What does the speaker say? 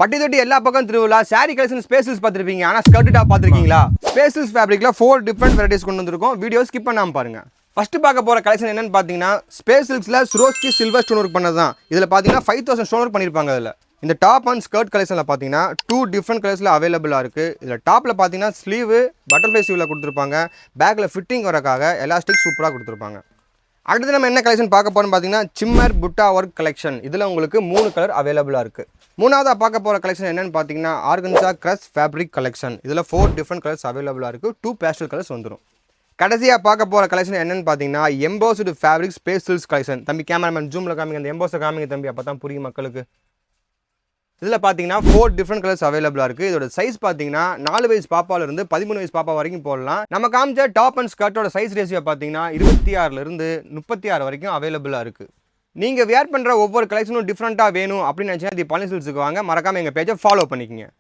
பட்டி தொட்டி எல்லா பக்கம் திருவிழா சாரி கலெக்ஷன் ஸ்பேசஸ் பார்த்துருப்பீங்க. ஆனால் ஸ்கர்ட் டாப் பார்த்துருக்கீங்களா? ஸ்பேசஸ் ஃபேப்ரிக்ல 4 டிஃப்ரெண்ட் வெரைட்டிஸ் கொண்டு வந்திருக்கோம். வீடியோ ஸ்கிப் பண்ணாமல் பாருங்க. ஃபர்ஸ்ட் பார்க்க போகிற கலெக்ஷன் என்னன்னு பார்த்தீங்கன்னா ஸ்பேஸ் சில்க்ஸில் ஸ்ரோஸ்கி சில்வர் ஸ்டோன் ஒர்க் பண்ணது தான். இதில் பார்த்தீங்கன்னா 5000 ஸ்டோன் ஒர்க் பண்ணியிருப்பாங்க. அதில் இந்த டாப் அண்ட் ஸ்கர்ட் கலெக்ஷனில் பார்த்தீங்கன்னா 2 டிஃப்ரெண்ட் கலர்ஸில் அவைலபிளாக இருக்குது. இதில் டாப்பில் பார்த்தீங்கன்னா ஸ்லீவு பட்டர்ஃப்ளை ஸ்லீவில் கொடுத்துருப்பாங்க. பேக்கில் ஃபிட்டிங் வரக்காக எலாஸ்டிக் சூப்பராக கொடுத்துருப்பாங்க. அடுத்து நம்ம என்ன கலெக்ஷன் பார்க்க போகிறோம்னு பார்த்தீங்கன்னா சிம்மர் புட்டா ஒர்க் கலெக்ஷன். இதில் உங்களுக்கு 3 கலர் அவைலபிளாக இருக்குது. மூணாவதாக பார்க்க போகிற கலெக்ஷன் என்னென்னு பார்த்தீங்கன்னா ஆர்கன்சா க்ரஷ் ஃபேப்ரிக் கலெக்ஷன். இதில் 4 டிஃப்ரெண்ட் கலர்ஸ் அவைலபிளாக இருக்குது. 2 பேஸ்டல் கலர்ஸ் வந்துடும். கடைசியாக பார்க்க போகிற கலெக்ஷன் என்னென்னு பார்த்தீங்கன்னா embossed fabric space silks collection. தம்பி கேமராமேன் ஜூமில் காமிங்க, அந்த எம்போஸை காமிங்க தம்பி, அப்போ தான் புரியும் மக்களுக்கு. இதில் பார்த்தீங்கன்னா 4 டிஃப்ரெண்ட் கலர்ஸ் அவைலபிளாக இருக்குது. இதோட சைஸ் பார்த்தீங்கன்னா 4 வயசு பாப்பாவிலிருந்து 13 வயசு பாப்பா வரைக்கும் போடலாம். நம்ம காமிச்ச டாப் அண்ட் ஸ்கர்ட்டோட சைஸ் ரேஷியோ பார்த்தீங்கன்னா 26லேருந்து 36 வரைக்கும் அவைலபிளாக இருக்குது. நீங்கள் வியர் பண்ணுற ஒவ்வொரு கலெக்ஷனும் டிஃப்ரெண்ட்டாக வேணும் அப்படின்னு நினச்சிங்கன்னா தி பாலின் சில்க்ஸுக்கு வாங்க. மறக்காமல் எங்கள் பேஜை ஃபாலோ பண்ணிக்கங்க.